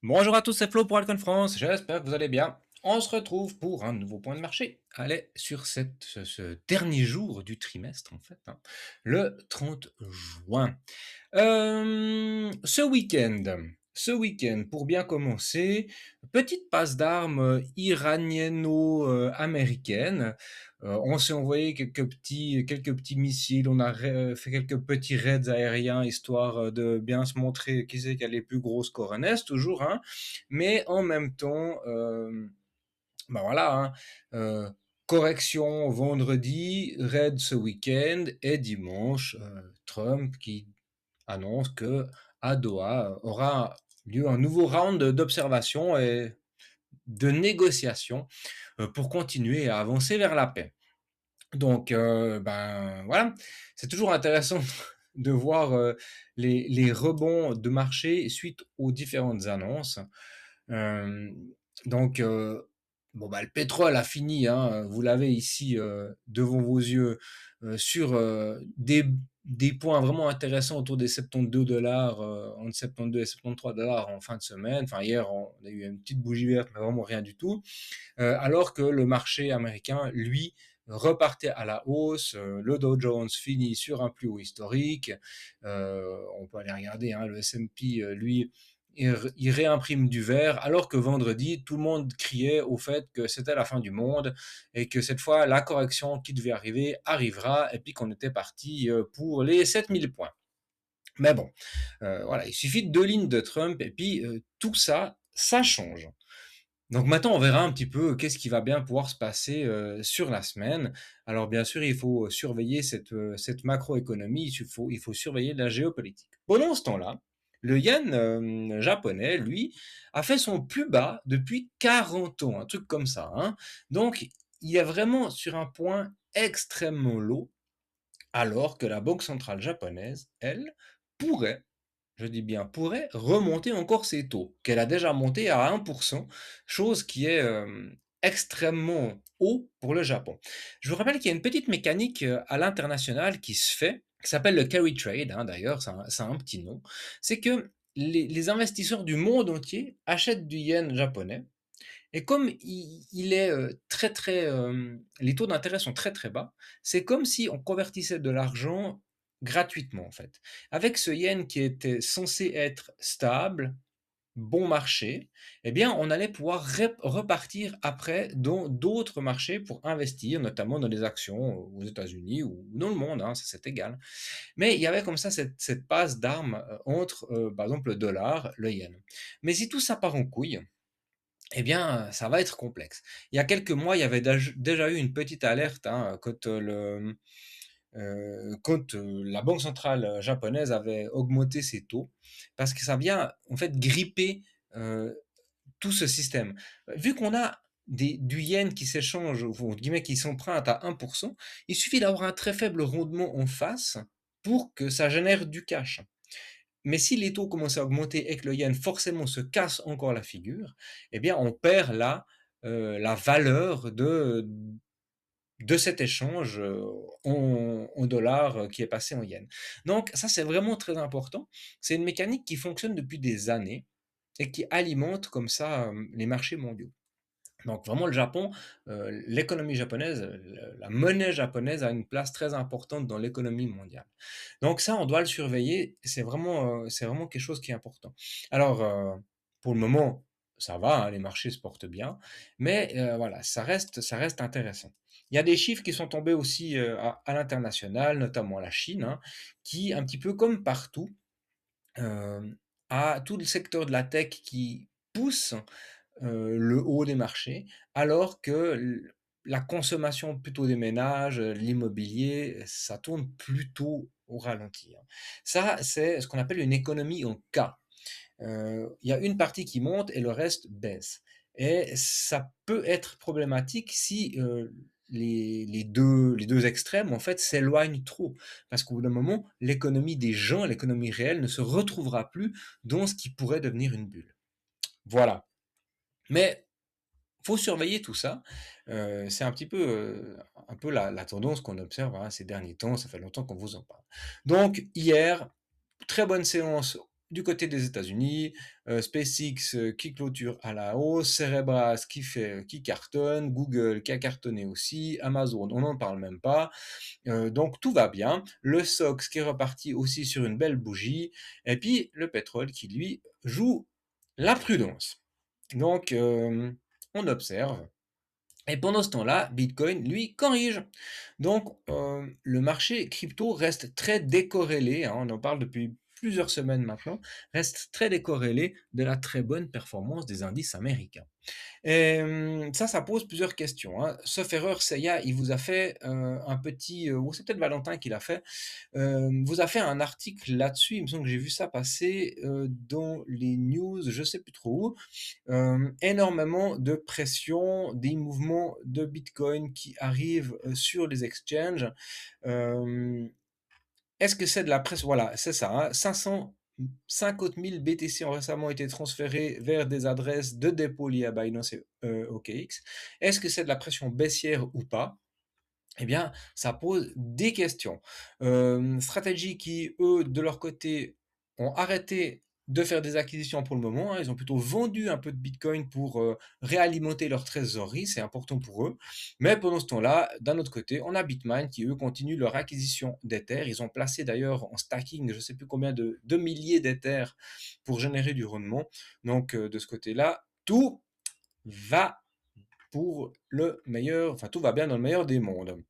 Bonjour à tous, c'est Flo pour Alcon France, j'espère que vous allez bien. On se retrouve pour un nouveau point de marché. Allez, sur ce dernier jour du trimestre, en fait, hein, le 30 juin. Ce week-end, pour bien commencer, petite passe d'armes iranienno-américaine. On s'est envoyé quelques petits missiles, on a fait quelques petits raids aériens histoire de bien se montrer qui c'est qui a les plus grosses coronesses, toujours, hein. Mais en même temps, ben voilà, hein, correction vendredi, raid ce week-end et dimanche, Trump qui annonce que à Doha aura lieu un nouveau round d'observation et de négociation pour continuer à avancer vers la paix. Donc, ben voilà, c'est toujours intéressant de voir les rebonds de marché suite aux différentes annonces. Euh, donc, bon, bah, le pétrole a fini, hein, vous l'avez ici devant vos yeux, sur des points vraiment intéressants autour des 72 dollars, entre 72 et 73 dollars en fin de semaine. Enfin, hier, on a eu une petite bougie verte, mais vraiment rien du tout. Alors que le marché américain, lui, repartait à la hausse. Le Dow Jones finit sur un plus haut historique. On peut aller regarder, hein, le S&P, lui, il réimprime du vert, alors que vendredi, tout le monde criait au fait que c'était la fin du monde et que cette fois, la correction qui devait arriver arrivera et puis qu'on était parti pour les 7000 points. Mais bon, voilà, il suffit de deux lignes de Trump et puis tout ça, ça change. Donc maintenant, on verra un petit peu qu'est-ce qui va bien pouvoir se passer sur la semaine. Alors bien sûr, il faut surveiller cette macroéconomie, il faut surveiller la géopolitique. Pendant ce temps-là, le yen japonais, lui, a fait son plus bas depuis 40 ans, un truc comme ça, hein. Donc, il est vraiment sur un point extrêmement low, alors que la Banque centrale japonaise, elle, pourrait, je dis bien pourrait, remonter encore ses taux, qu'elle a déjà monté à 1%, chose qui est extrêmement haut pour le Japon. Je vous rappelle qu'il y a une petite mécanique à l'international qui se fait, qui s'appelle le carry trade, hein, d'ailleurs, ça a un petit nom. C'est que les investisseurs du monde entier achètent du yen japonais, et comme il est très très, les taux d'intérêt sont très très bas, c'est comme si on convertissait de l'argent gratuitement en fait. Avec ce yen qui était censé être stable, bon marché, eh bien on allait pouvoir repartir après dans d'autres marchés pour investir, notamment dans des actions aux États-Unis ou dans le monde, hein, ça c'est égal. Mais il y avait comme ça cette passe d'armes entre, par exemple, le dollar, le yen. Mais si tout ça part en couille, eh bien, ça va être complexe. Il y a quelques mois, il y avait déjà eu une petite alerte, hein, quand la banque centrale japonaise avait augmenté ses taux, parce que ça vient en fait gripper euh, tout ce système. Vu qu'on a du yen qui s'échange, ou entre guillemets qui s'emprunte à 1%, il suffit d'avoir un très faible rendement en face pour que ça génère du cash. Mais si les taux commencent à augmenter et que le yen forcément se casse encore la figure, eh bien on perd là la valeur de cet échange en dollars qui est passé en yens. Donc ça c'est vraiment très important. C'est une mécanique qui fonctionne depuis des années et qui alimente comme ça les marchés mondiaux. Donc vraiment le Japon, l'économie japonaise, la monnaie japonaise a une place très importante dans l'économie mondiale. Donc ça, on doit le surveiller, c'est vraiment quelque chose qui est important. Alors, pour le moment, ça va, hein, les marchés se portent bien, mais voilà, ça reste intéressant. Il y a des chiffres qui sont tombés aussi à l'international, notamment la Chine, hein, qui, un petit peu comme partout, euh, a tout le secteur de la tech qui pousse le haut des marchés, alors que la consommation plutôt des ménages, l'immobilier, ça tourne plutôt au ralenti, hein. Ça, c'est ce qu'on appelle une économie en K. Il y a une partie qui monte et le reste baisse. Et ça peut être problématique si les deux extrêmes en fait s'éloignent trop. Parce qu'au bout d'un moment, l'économie des gens, l'économie réelle ne se retrouvera plus dans ce qui pourrait devenir une bulle. Voilà. Mais faut surveiller tout ça. C'est un peu la tendance qu'on observe, hein, ces derniers temps. Ça fait longtemps qu'on vous en parle. Donc hier, très bonne séance du côté des États-Unis, SpaceX qui clôture à la hausse, Cerebras qui cartonne, Google qui a cartonné aussi, Amazon, on n'en parle même pas. Donc tout va bien. Le SOX qui est reparti aussi sur une belle bougie. Et puis le pétrole qui, lui, joue la prudence. Donc on observe. Et pendant ce temps-là, Bitcoin, lui, corrige. Donc, le marché crypto reste très décorrélé, hein, on en parle depuis plusieurs semaines maintenant, reste très décorrélé de la très bonne performance des indices américains. Et ça pose plusieurs questions, hein. Sauf erreur, Seiya, il vous a fait un petit, ou c'est peut-être Valentin qui l'a fait, vous a fait un article là-dessus. Il me semble que j'ai vu ça passer dans les news, je sais plus trop où. Énormément de pression, des mouvements de Bitcoin qui arrivent sur les exchanges. Euh, Est-ce que c'est de la pression? Voilà, c'est ça, hein, 550 000 BTC ont récemment été transférés vers des adresses de dépôt liées à Binance et OKX. Est-ce que c'est de la pression baissière ou pas? Eh bien, ça pose des questions. Stratégie qui, eux, de leur côté, ont arrêté de faire des acquisitions pour le moment, hein. Ils ont plutôt vendu un peu de Bitcoin pour réalimenter leur trésorerie, c'est important pour eux. Mais pendant ce temps-là, d'un autre côté, on a Bitmain qui, eux, continuent leur acquisition d'Ether. Ils ont placé d'ailleurs en stacking, je ne sais plus combien de milliers d'Ether pour générer du rendement. Donc, de ce côté-là, tout va pour le meilleur, enfin tout va bien dans le meilleur des mondes.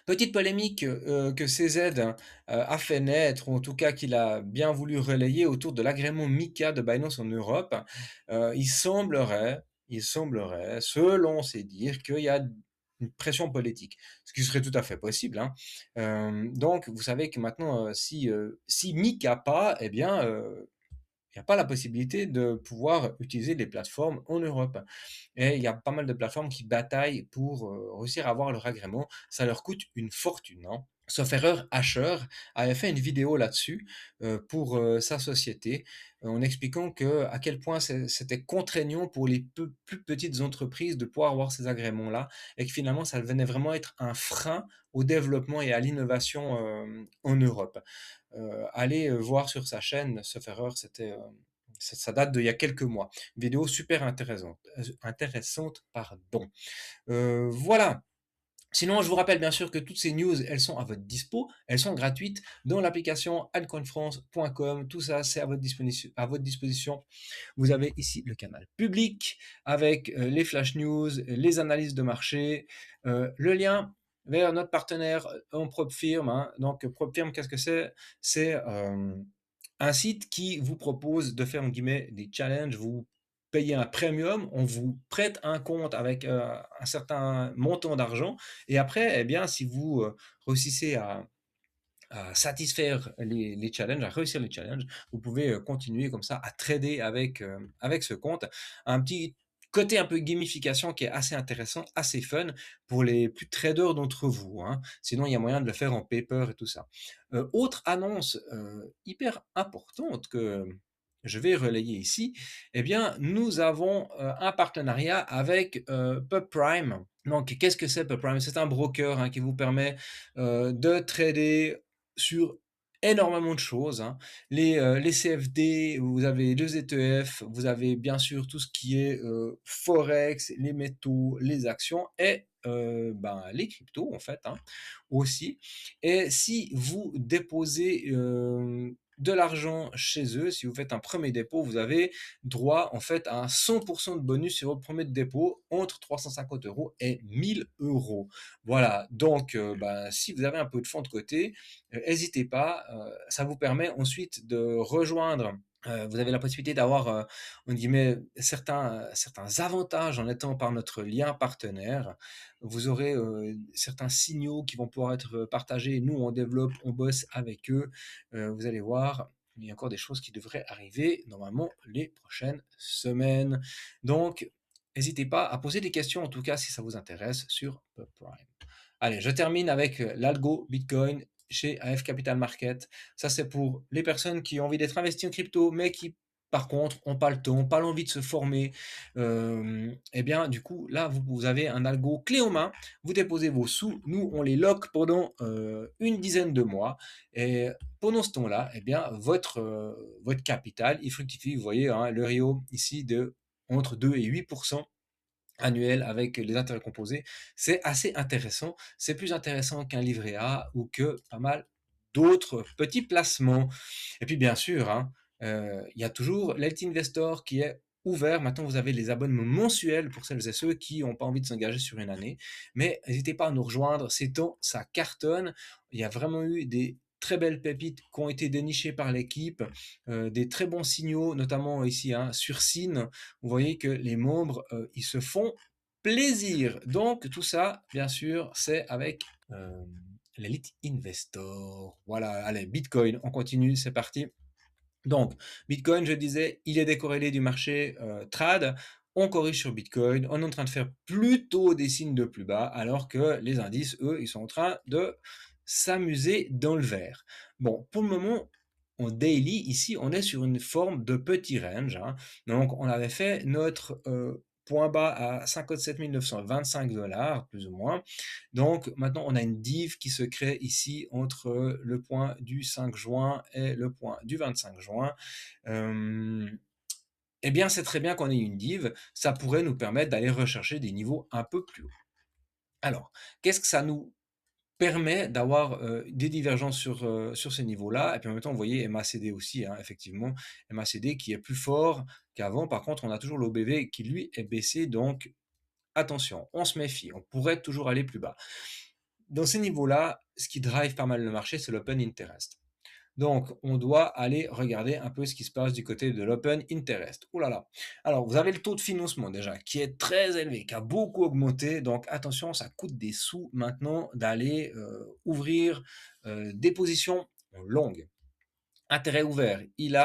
Petite polémique que CZ a fait naître, ou en tout cas qu'il a bien voulu relayer autour de l'agrément MiCA de Binance en Europe. Il semblerait, selon ses dires, qu'il y a une pression politique, ce qui serait tout à fait possible, hein. Donc, vous savez que maintenant, si MiCA pas, eh bien, il n'y a pas la possibilité de pouvoir utiliser les plateformes en Europe. Et il y a pas mal de plateformes qui bataillent pour réussir à avoir leur agrément. Ça leur coûte une fortune, hein. Sauf erreur, Asher avait fait une vidéo là-dessus pour sa société, en expliquant à quel point c'était contraignant pour les plus petites entreprises de pouvoir avoir ces agréments-là, et que finalement ça venait vraiment être un frein au développement et à l'innovation en Europe. Allez voir sur sa chaîne, sauf erreur, ça date d'il y a quelques mois. Une vidéo super intéressante, pardon. Voilà. Sinon, je vous rappelle bien sûr que toutes ces news, elles sont à votre dispo, elles sont gratuites dans l'application altcoinfrance.com. Tout ça, c'est à votre disposition. Vous avez ici le canal public avec les flash news, les analyses de marché, le lien vers notre partenaire en PropFirm, hein. Donc, PropFirm, qu'est-ce que c'est? C'est un site qui vous propose de faire, en guillemets, des challenges. Vous payez un premium, on vous prête un compte avec un certain montant d'argent. Et après, eh bien, si vous réussissez à satisfaire les challenges, à réussir les challenges, vous pouvez continuer comme ça à trader avec ce compte. Un petit côté un peu gamification qui est assez intéressant, assez fun pour les plus traders d'entre vous, hein. Sinon, il y a moyen de le faire en paper et tout ça. Autre annonce hyper importante que je vais relayer ici, eh bien, nous avons un partenariat avec PubPrime. Donc, qu'est-ce que c'est PubPrime? C'est un broker, hein, qui vous permet de trader sur énormément de choses, hein. Les CFD, vous avez les ETF, vous avez bien sûr tout ce qui est Forex, les métaux, les actions et les cryptos en fait, hein, aussi. Et si vous déposez de l'argent chez eux, si vous faites un premier dépôt, vous avez droit en fait à un 100% de bonus sur votre premier dépôt entre 350 euros et 1000 euros. Voilà, donc si vous avez un peu de fonds de côté, n'hésitez pas, ça vous permet ensuite de rejoindre. Vous avez la possibilité d'avoir, on guillemets, certains avantages en étant par notre lien partenaire. Vous aurez certains signaux qui vont pouvoir être partagés. Nous, on développe, on bosse avec eux. Vous allez voir, il y a encore des choses qui devraient arriver normalement les prochaines semaines. Donc, n'hésitez pas à poser des questions, en tout cas, si ça vous intéresse, sur PubPrime. Allez, je termine avec l'algo Bitcoin chez AF Capital Market. Ça, c'est pour les personnes qui ont envie d'être investies en crypto, mais qui par contre, ont pas le temps, pas l'envie de se former, et bien, du coup, là, vous avez un algo clé en main. Vous déposez vos sous, nous, on les lock pendant, une dizaine de mois et pendant ce temps-là, eh bien, votre capital, il fructifie. Vous voyez, hein, le Rio ici de entre 2 et 8 annuel avec les intérêts composés. C'est assez intéressant. C'est plus intéressant qu'un livret A ou que pas mal d'autres petits placements. Et puis bien sûr, hein, il y a toujours l'Alt Investor qui est ouvert. Maintenant, vous avez les abonnements mensuels pour celles et ceux qui n'ont pas envie de s'engager sur une année. Mais n'hésitez pas à nous rejoindre. Ces temps, ça cartonne. Il y a vraiment eu des très belles pépites qui ont été dénichées par l'équipe, des très bons signaux, notamment ici hein, sur Cine. Vous voyez que les membres, ils se font plaisir. Donc tout ça, bien sûr, c'est avec l'Elite Investor. Voilà, allez, Bitcoin, on continue, c'est parti. Donc, Bitcoin, je disais, il est décorrélé du marché trad. On corrige sur Bitcoin. On est en train de faire plutôt des signes de plus bas, alors que les indices, eux, ils sont en train de s'amuser dans le vert. Bon, pour le moment, en daily, ici, on est sur une forme de petit range, hein. Donc, on avait fait notre point bas à 57 925 $, plus ou moins. Donc maintenant, on a une div qui se crée ici entre le point du 5 juin et le point du 25 juin. Euh, eh bien, c'est très bien qu'on ait une div. Ça pourrait nous permettre d'aller rechercher des niveaux un peu plus hauts. Alors, qu'est-ce que ça nous permet d'avoir des divergences sur ces niveaux-là? Et puis en même temps, vous voyez MACD aussi, hein, effectivement, MACD qui est plus fort qu'avant. Par contre, on a toujours l'OBV qui, lui, est baissé. Donc, attention, on se méfie. On pourrait toujours aller plus bas. Dans ces niveaux-là, ce qui drive pas mal le marché, c'est l'open interest. Donc, on doit aller regarder un peu ce qui se passe du côté de l'open interest. Ouh là là. Alors, vous avez le taux de financement déjà qui est très élevé, qui a beaucoup augmenté. Donc, attention, ça coûte des sous maintenant d'aller ouvrir des positions longues. Intérêt ouvert, il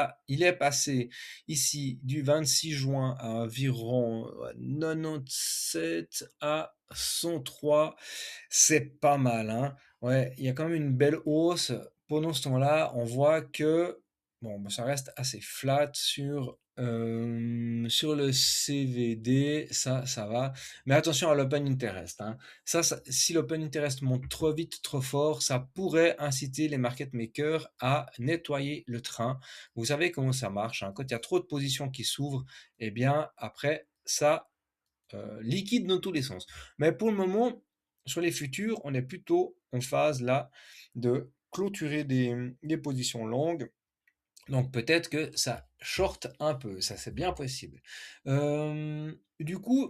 est passé ici du 26 juin à environ 97 à 103. C'est pas mal, hein. Ouais, il y a quand même une belle hausse. Pendant ce temps-là, on voit que bon, bah, ça reste assez flat sur le CVD, ça va. Mais attention à l'open interest, hein. Si l'open interest monte trop vite, trop fort, ça pourrait inciter les market makers à nettoyer le train. Vous savez comment ça marche, hein. Quand il y a trop de positions qui s'ouvrent, eh bien, après, ça liquide dans tous les sens. Mais pour le moment, sur les futurs, on est plutôt en phase là de clôturer des positions longues. Donc peut-être que ça short un peu, ça c'est bien possible. Du coup,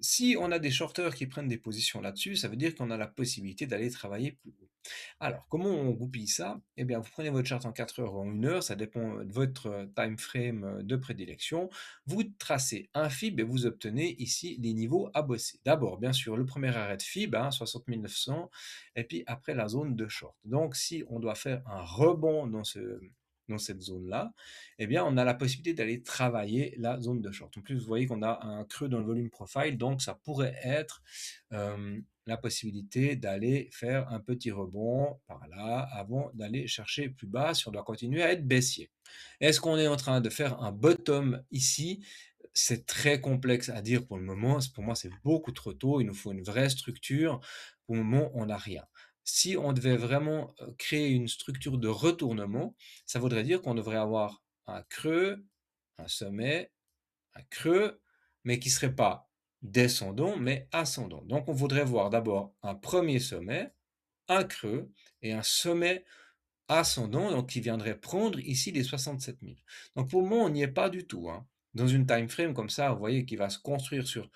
si on a des shorteurs qui prennent des positions là-dessus, ça veut dire qu'on a la possibilité d'aller travailler plus haut. Alors, comment on goupille ça? Eh bien, vous prenez votre charte en 4 heures ou en 1 heure, ça dépend de votre time frame de prédilection. Vous tracez un fib et vous obtenez ici les niveaux à bosser. D'abord, bien sûr, le premier arrêt de fib, hein, 60 900, et puis après la zone de short. Donc, si on doit faire un rebond dans cette zone-là, eh bien, on a la possibilité d'aller travailler la zone de short. En plus, vous voyez qu'on a un creux dans le volume profile, donc ça pourrait être la possibilité d'aller faire un petit rebond par là avant d'aller chercher plus bas si on doit continuer à être baissier. Est-ce qu'on est en train de faire un bottom ici? C'est très complexe à dire pour le moment. Pour moi, c'est beaucoup trop tôt. Il nous faut une vraie structure. Pour le moment, on n'a rien. Si on devait vraiment créer une structure de retournement, ça voudrait dire qu'on devrait avoir un creux, un sommet, un creux, mais qui ne serait pas descendant, mais ascendant. Donc on voudrait voir d'abord un premier sommet, un creux et un sommet ascendant, donc qui viendrait prendre ici les 67 000. Donc pour le moment, on n'y est pas du tout, hein. Dans une time frame comme ça, vous voyez, qui va se construire sur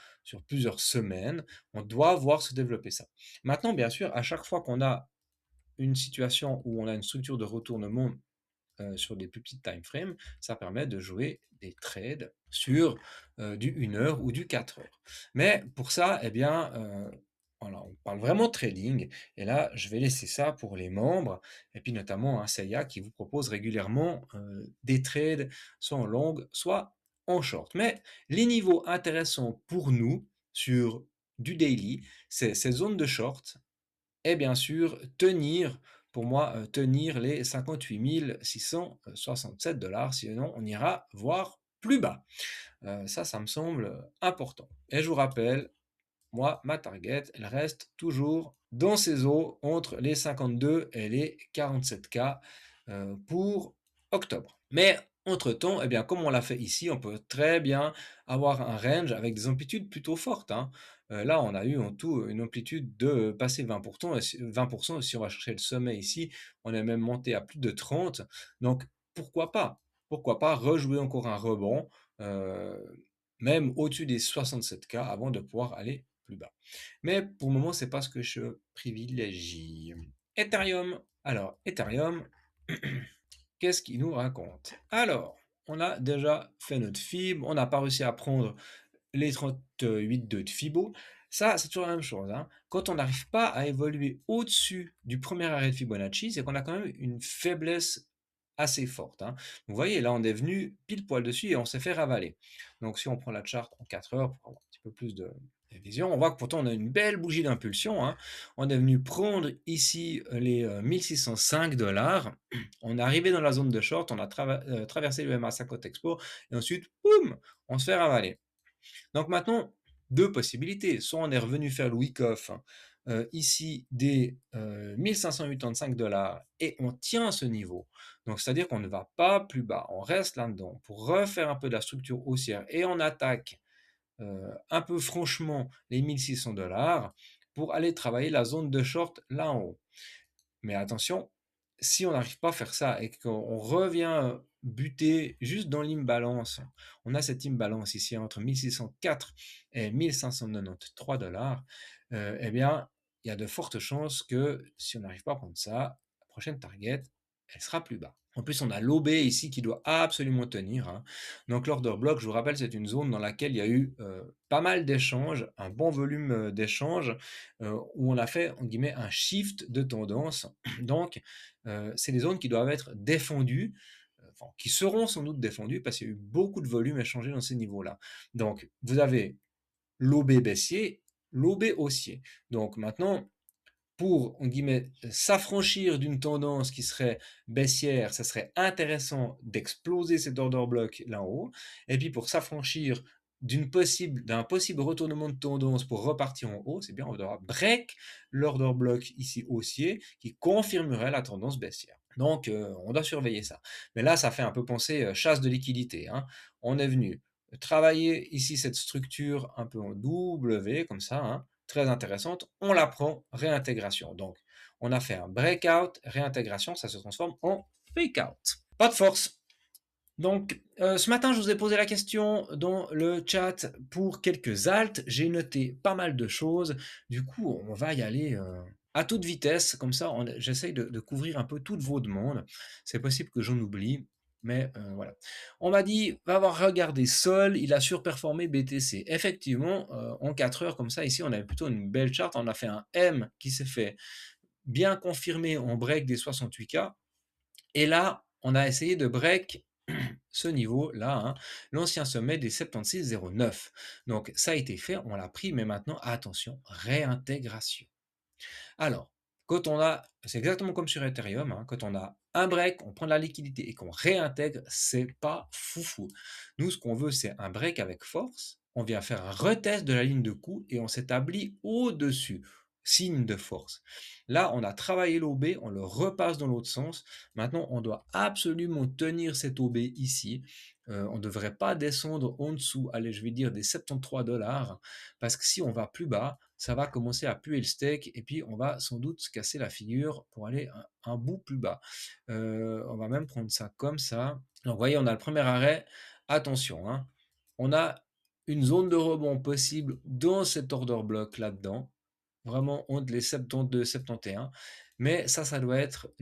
plusieurs semaines, on doit voir se développer ça. Maintenant, bien sûr, à chaque fois qu'on a une situation où on a une structure de retournement sur des plus petites time frames, ça permet de jouer des trades sur du 1 heure ou du 4 heures. Mais pour ça, eh bien, voilà, on parle vraiment de trading. Et là, je vais laisser ça pour les membres, et puis notamment un Seiya qui vous propose régulièrement des trades, soit en long, soit en short. Mais les niveaux intéressants pour nous sur du daily, c'est ces zones de short et bien sûr tenir pour moi, tenir les 58 667 $, sinon on ira voir plus bas. Ça me semble important et je vous rappelle, moi, ma target, elle reste toujours dans ces eaux entre les 52 et les 47K pour octobre. Mais entre-temps, eh bien, comme on l'a fait ici, on peut très bien avoir un range avec des amplitudes plutôt fortes, hein. Là, on a eu en tout une amplitude de passer 20%, et 20%, et si on va chercher le sommet ici, on est même monté à plus de 30. Donc, pourquoi pas? Pourquoi pas rejouer encore un rebond, euh, même au-dessus des 67K avant de pouvoir aller plus bas. Mais pour le moment, c'est pas ce que je privilégie. Ethereum. Alors, Ethereum, qu'est-ce qu'il nous raconte? Alors, on a déjà fait notre FIB, on n'a pas réussi à prendre les 38,2 de Fibo. Ça, c'est toujours la même chose, hein. Quand on n'arrive pas à évoluer au-dessus du premier arrêt de Fibonacci, c'est qu'on a quand même une faiblesse assez forte, hein. Vous voyez, là, on est venu pile poil dessus et on s'est fait ravaler. Donc, si on prend la charte en 4 heures pour avoir un petit peu plus de vision, on voit que pourtant on a une belle bougie d'impulsion, hein. On est venu prendre ici les 1605 $. On est arrivé dans la zone de short, on a traversé le MA50 Expo et ensuite, boum, on se fait ravaler. Donc maintenant, deux possibilités. Soit on est revenu faire le week-off, hein, ici des 1585 $ et on tient ce niveau. Donc c'est-à-dire qu'on ne va pas plus bas, on reste là-dedans pour refaire un peu de la structure haussière et on attaque un peu franchement les 1600 $ pour aller travailler la zone de short là en haut. Mais attention, si on n'arrive pas à faire ça et qu'on revient buter juste dans l'imbalance, on a cette imbalance ici entre 1604 et 1593 $, eh bien, il y a de fortes chances que si on n'arrive pas à prendre ça, la prochaine target, elle sera plus bas. En plus, on a l'OB ici qui doit absolument tenir, hein. Donc l'order block, je vous rappelle, c'est une zone dans laquelle il y a eu pas mal d'échanges, un bon volume d'échanges, où on a fait, en guillemets, un shift de tendance. Donc, c'est des zones qui doivent être défendues, enfin, qui seront sans doute défendues parce qu'il y a eu beaucoup de volume échangé dans ces niveaux-là. Donc, vous avez l'OB baissier, l'OB haussier. Donc maintenant, pour, en guillemets, s'affranchir d'une tendance qui serait baissière, ça serait intéressant d'exploser cet order block là en haut. Et puis pour s'affranchir d'un possible retournement de tendance pour repartir en haut, c'est bien, on devra break l'order block ici haussier qui confirmerait la tendance baissière. Donc on doit surveiller ça. Mais là, ça fait un peu penser chasse de liquidité, hein. On est venu travailler ici cette structure un peu en W, comme ça, hein, très intéressante, on la prend, réintégration. Donc, on a fait un breakout, réintégration, ça se transforme en fake-out. Pas de force. Donc, ce matin, je vous ai posé la question dans le chat pour quelques alts. J'ai noté pas mal de choses. Du coup, on va y aller à toute vitesse. Comme ça, j'essaye de couvrir un peu toutes vos demandes. C'est possible que j'en oublie. Mais voilà. On m'a dit, va avoir regardé Sol, il a surperformé BTC. Effectivement, en 4 heures comme ça, ici, on avait plutôt une belle charte. On a fait un M qui s'est fait bien confirmer en break des 68K. Et là, on a essayé de break ce niveau-là, hein, l'ancien sommet des 76,09. Donc ça a été fait, on l'a pris, mais maintenant, attention, réintégration. Alors, quand on a, c'est exactement comme sur Ethereum, hein, quand on a un break, on prend de la liquidité et qu'on réintègre, c'est pas foufou. Nous, ce qu'on veut, c'est un break avec force. On vient faire un retest de la ligne de coup et on s'établit au-dessus, signe de force. Là, on a travaillé l'OB, on le repasse dans l'autre sens. Maintenant, on doit absolument tenir cet OB ici. On ne devrait pas descendre en dessous, allez, je vais dire des 73 $, parce que si on va plus bas, ça va commencer à puer le steak et puis on va sans doute se casser la figure pour aller un bout plus bas. On va même prendre ça comme ça. Donc, vous voyez, on a le premier arrêt. Attention, hein, on a une zone de rebond possible dans cet order block là-dedans, vraiment entre les 72 et 71. Mais ça doit être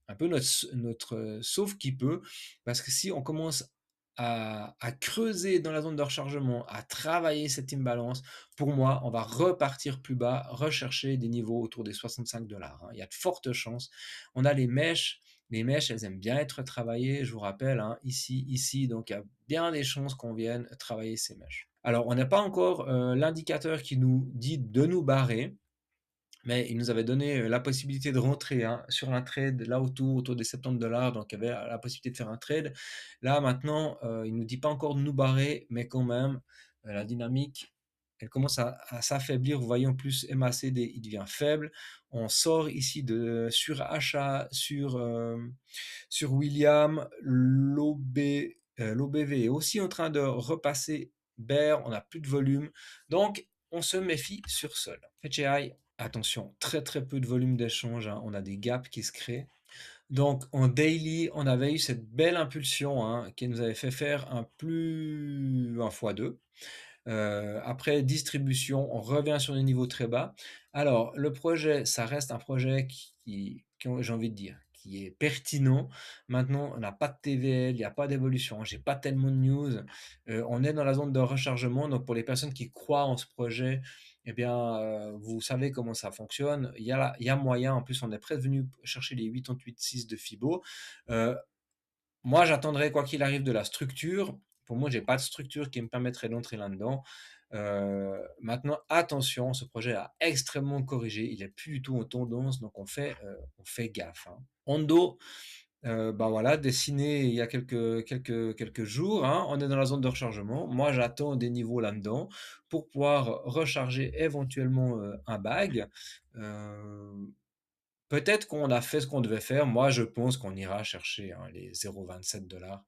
un peu notre sauf qui peut, parce que si on commence à creuser dans la zone de rechargement, à travailler cette imbalance, pour moi, on va repartir plus bas, rechercher des niveaux autour des 65 $, hein. Il y a de fortes chances. On a les mèches. Les mèches, elles aiment bien être travaillées, je vous rappelle, hein, ici, donc il y a bien des chances qu'on vienne travailler ces mèches. Alors, on n'a pas encore l'indicateur qui nous dit de nous barrer, mais il nous avait donné la possibilité de rentrer hein, sur un trade là autour des 70 $, donc il y avait la possibilité de faire un trade. Là maintenant, il nous dit pas encore de nous barrer, mais quand même, la dynamique, elle commence à s'affaiblir. Vous voyez en plus MACD, il devient faible. On sort ici de surachat sur William, l'OBV est aussi en train de repasser bear, on n'a plus de volume, donc on se méfie sur sol. FetchAI, attention, très très peu de volume d'échange, hein, on a des gaps qui se créent. Donc en daily, on avait eu cette belle impulsion hein, qui nous avait fait faire un x2. Après distribution, on revient sur des niveaux très bas. Alors, le projet, ça reste un projet j'ai envie de dire, qui est pertinent. Maintenant, on n'a pas de TVL, il n'y a pas d'évolution, j'ai pas tellement de news. On est dans la zone de rechargement, donc pour les personnes qui croient en ce projet, eh bien, vous savez comment ça fonctionne. Il y a moyen, en plus, on est prévenu chercher les 88,6 de Fibo. Euh, Moi, j'attendrai quoi qu'il arrive de la structure. Pour moi, j'ai pas de structure qui me permettrait d'entrer là-dedans. Maintenant, attention, ce projet a extrêmement corrigé. Il est plus du tout en tendance, donc on fait gaffe. Hein. Hondo, bah voilà, dessiné il y a quelques jours. Hein, on est dans la zone de rechargement. Moi, j'attends des niveaux là-dedans pour pouvoir recharger éventuellement un bag. Euh, Peut-être qu'on a fait ce qu'on devait faire. Moi, je pense qu'on ira chercher hein, les 0,27 $.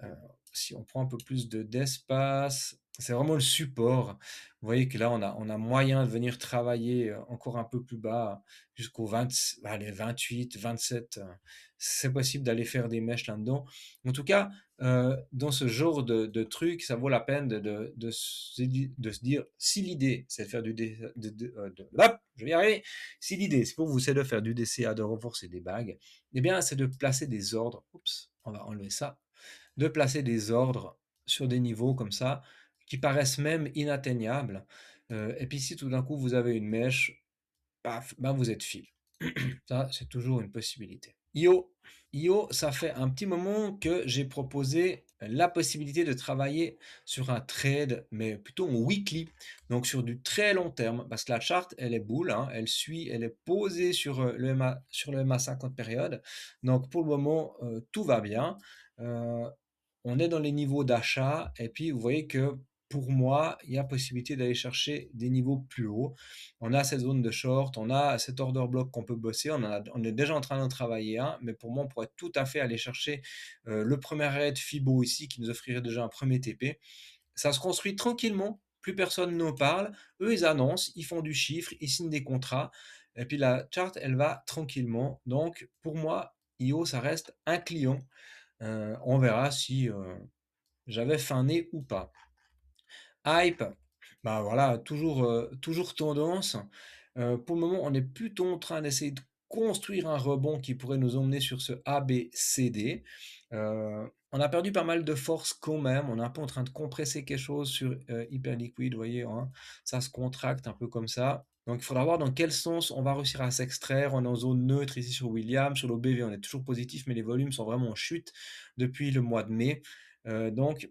Euh, Si on prend un peu plus d'espace, c'est vraiment le support. Vous voyez que là, on a moyen de venir travailler encore un peu plus bas jusqu'au 20, allez, 28, 27. C'est possible d'aller faire des mèches là-dedans. En tout cas, dans ce genre de truc, ça vaut la peine de se dire si l'idée, c'est de faire hop, je vais y arriver. Si l'idée, c'est pour vous, c'est de faire du DCA, de renforcer des bagues, eh bien, c'est de placer des ordres. Oups, on va enlever ça de placer des ordres sur des niveaux comme ça, qui paraissent même inatteignables. Et puis si tout d'un coup vous avez une mèche, paf, ben vous êtes fil. Ça, c'est toujours une possibilité. IO, ça fait un petit moment que j'ai proposé la possibilité de travailler sur un trade, mais plutôt en weekly, donc sur du très long terme, parce que la charte, elle est boule, hein, elle est posée sur sur le MA 50 période. Donc pour le moment, tout va bien. Euh, on est dans les niveaux d'achat, et puis vous voyez que pour moi, il y a possibilité d'aller chercher des niveaux plus hauts. On a cette zone de short, on a cet order block qu'on peut bosser, on est déjà en train d'en travailler un, mais pour moi, on pourrait tout à fait aller chercher le premier raid Fibo ici qui nous offrirait déjà un premier TP. Ça se construit tranquillement, plus personne n'en parle. Eux, ils annoncent, ils font du chiffre, ils signent des contrats, et puis la charte, elle va tranquillement. Donc, pour moi, IO, ça reste un client. On verra si j'avais faim ou pas. Hype, bah voilà, toujours tendance. Pour le moment, on est plutôt en train d'essayer de construire un rebond qui pourrait nous emmener sur ce ABCD. On a perdu pas mal de force quand même. On est un peu en train de compresser quelque chose sur Hyperliquid, vous voyez, hein, ça se contracte un peu comme ça. Donc il faudra voir dans quel sens on va réussir à s'extraire. On est en zone neutre ici sur William, sur l'OBV on est toujours positif, mais les volumes sont vraiment en chute depuis le mois de mai. Donc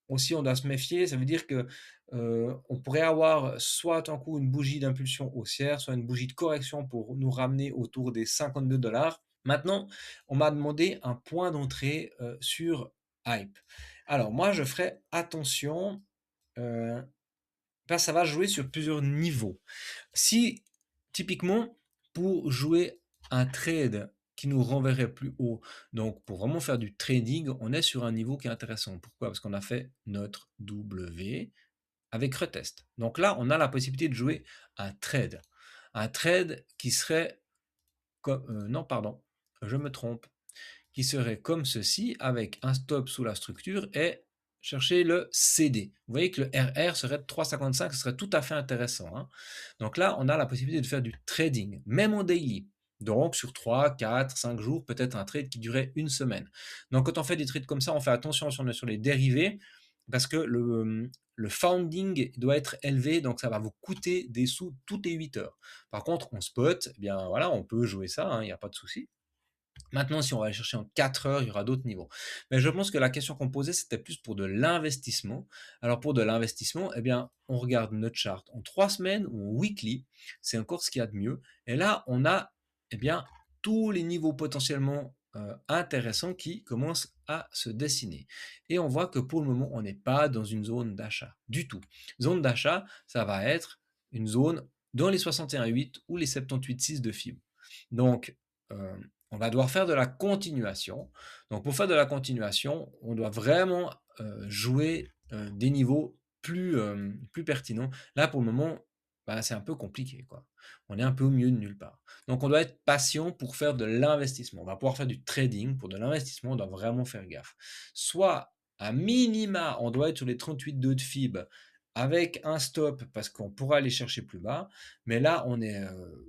aussi on doit se méfier, ça veut dire que on pourrait avoir soit un coup une bougie d'impulsion haussière, soit une bougie de correction pour nous ramener autour des 52 $. Maintenant, on m'a demandé un point d'entrée sur Hype. Alors moi, je ferai attention, euh, parce que ça va jouer sur plusieurs niveaux. Si, typiquement, pour jouer un trade qui nous renverrait plus haut, donc pour vraiment faire du trading, on est sur un niveau qui est intéressant. Pourquoi? Parce qu'on a fait notre W avec retest. Donc là, on a la possibilité de jouer un trade. Un trade qui serait comme... non, pardon, je me trompe. Qui serait comme ceci, avec un stop sous la structure et chercher le CD. Vous voyez que le RR serait de 3,55, ce serait tout à fait intéressant. Hein. Donc là, on a la possibilité de faire du trading, même en daily. Donc sur 3, 4, 5 jours, peut-être un trade qui durait une semaine. Donc quand on fait des trades comme ça, on fait attention sur les dérivés, parce que le founding doit être élevé, donc ça va vous coûter des sous toutes les 8 heures. Par contre, en spot, eh bien voilà, on peut jouer ça, il n'y a pas de souci. Maintenant, si on va aller chercher en 4 heures, il y aura d'autres niveaux. Mais je pense que la question qu'on posait, c'était plus pour de l'investissement. Alors pour de l'investissement, eh bien, on regarde notre chart en 3 semaines ou en weekly, c'est encore ce qu'il y a de mieux. Et là, on a, eh bien, tous les niveaux potentiellement intéressants qui commencent à se dessiner. Et on voit que pour le moment, on n'est pas dans une zone d'achat du tout. Zone d'achat, ça va être une zone dans les 61,8 ou les 78,6 de fibre. Donc, euh, on va devoir faire de la continuation. Donc pour faire de la continuation, on doit vraiment jouer des niveaux plus pertinents. Là, pour le moment, bah, c'est un peu compliqué, quoi. On est un peu au milieu de nulle part. Donc on doit être patient pour faire de l'investissement. On va pouvoir faire du trading. Pour de l'investissement, on doit vraiment faire gaffe. Soit à minima, on doit être sur les 38,2 de FIB avec un stop parce qu'on pourra aller chercher plus bas. Mais là, on est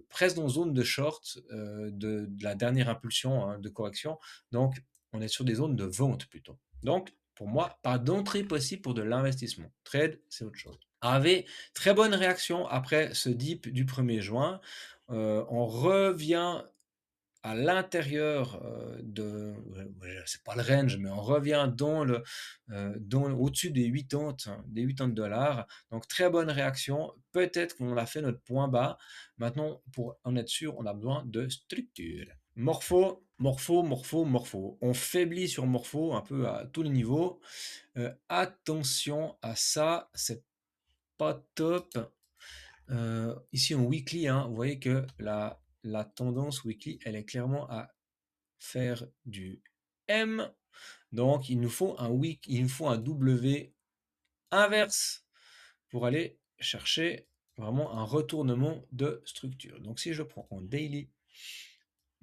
presque dans zone de short de la dernière impulsion hein, de correction. Donc, on est sur des zones de vente plutôt. Donc, pour moi, pas d'entrée possible pour de l'investissement. Trade, c'est autre chose. Avait très bonne réaction après ce dip du 1er juin. On revient à l'intérieur de, c'est pas le range, mais on revient au-dessus des 80, des 80 dollars. Donc très bonne réaction. Peut-être qu'on a fait notre point bas. Maintenant, pour en être sûr, on a besoin de structure. Morpho, morpho, morpho, morpho. On faiblit sur morpho un peu à tous les niveaux. Attention à ça, c'est pas top. Ici en weekly, hein, vous voyez que la tendance weekly, elle est clairement à faire du M. Donc, il nous faut un W inverse pour aller chercher vraiment un retournement de structure. Donc, si je prends en daily,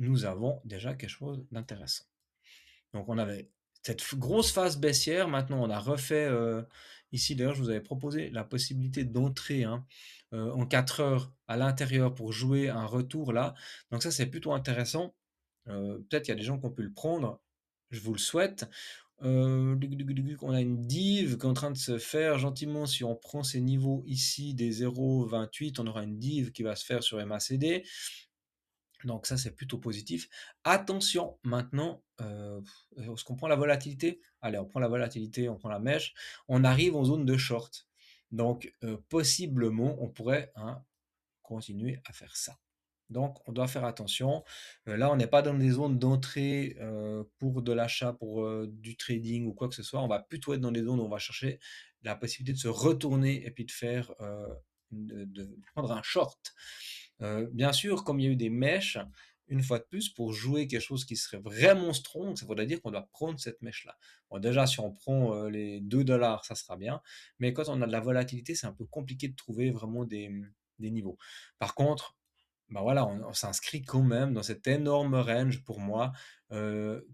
nous avons déjà quelque chose d'intéressant. Donc, on avait cette grosse phase baissière. Maintenant, on a refait ici. D'ailleurs, je vous avais proposé la possibilité d'entrer en 4 heures à l'intérieur pour jouer un retour là. Donc, ça, c'est plutôt intéressant. Peut-être qu'il y a des gens qui ont pu le prendre. Je vous le souhaite. On a une div qui est en train de se faire gentiment. Si on prend ces niveaux ici des 0,28, on aura une div qui va se faire sur MACD. Donc ça, c'est plutôt positif. Attention, maintenant, est-ce qu'on prend la volatilité? Allez, on prend la volatilité, on prend la mèche. On arrive en zone de short. Donc, possiblement, on pourrait hein, continuer à faire ça. Donc, on doit faire attention. Là, on n'est pas dans des zones d'entrée pour de l'achat, pour du trading ou quoi que ce soit. On va plutôt être dans des zones où on va chercher la possibilité de se retourner et puis de faire, de prendre un short. Bien sûr, comme il y a eu des mèches, une fois de plus, pour jouer quelque chose qui serait vraiment strong, ça voudrait dire qu'on doit prendre cette mèche-là. Bon, déjà, si on prend les 2 dollars, ça sera bien. Mais quand on a de la volatilité, c'est un peu compliqué de trouver vraiment des niveaux. Par contre, bah voilà, on s'inscrit quand même dans cet énorme range pour moi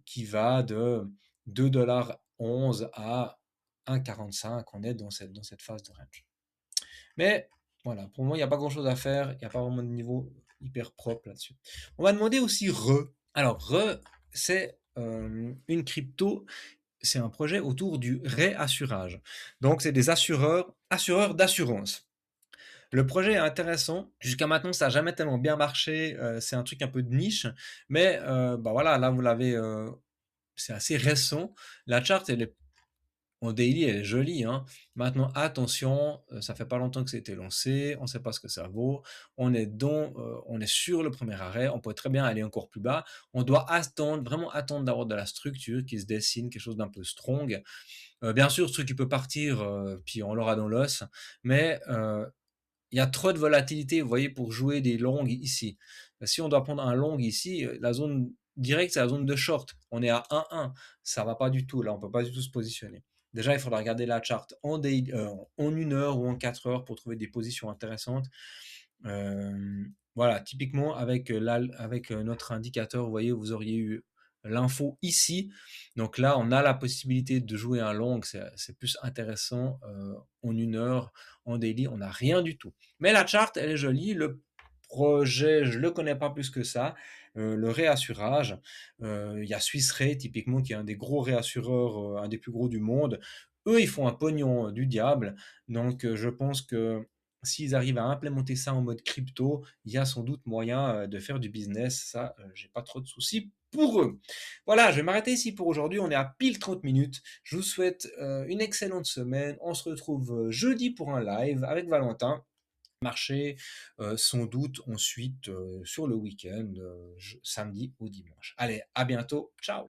qui va de 2,11 $ à 1,45. On est dans cette phase de range. Mais voilà, pour moi, il n'y a pas grand-chose à faire. Il n'y a pas vraiment de niveau hyper propre là-dessus. On va demander aussi Re. Alors, Re, c'est une crypto, c'est un projet autour du réassurage. Donc, c'est des assureurs d'assurance. Le projet est intéressant. Jusqu'à maintenant, ça n'a jamais tellement bien marché. C'est un truc un peu de niche. Mais bah voilà, là, vous l'avez. C'est assez récent. La charte, elle est en daily, elle est jolie, hein. Maintenant, attention, ça fait pas longtemps que ça a été lancé, on ne sait pas ce que ça vaut. On est sur le premier arrêt, on pourrait très bien aller encore plus bas. On doit attendre, vraiment attendre d'avoir de la structure qui se dessine, quelque chose d'un peu strong. Bien sûr, ce truc il peut partir, puis on l'aura dans l'os, mais il y a trop de volatilité, vous voyez, pour jouer des longues ici. Si on doit prendre un long ici, la zone directe, c'est la zone de short. On est à 1-1. Ça va pas du tout. Là, on peut pas du tout se positionner. Déjà, il faudra regarder la charte en 1 heure ou en 4 heures pour trouver des positions intéressantes. Voilà, typiquement, avec notre indicateur, vous voyez, vous auriez eu l'info ici. Donc là, on a la possibilité de jouer un long. C'est plus intéressant en 1 heure. En daily, on n'a rien du tout. Mais la charte, elle est jolie. Le projet, je ne le connais pas plus que ça. Le réassurage, il y a Swiss Re, typiquement, qui est un des gros réassureurs, un des plus gros du monde. Eux, ils font un pognon du diable. Donc, je pense que s'ils arrivent à implémenter ça en mode crypto, il y a sans doute moyen de faire du business. Ça, j'ai pas trop de soucis pour eux. Voilà, je vais m'arrêter ici pour aujourd'hui. On est à pile 30 minutes. Je vous souhaite une excellente semaine. On se retrouve jeudi pour un live avec Valentin. Marché, sans doute ensuite sur le week-end, samedi ou dimanche. Allez, à bientôt. Ciao.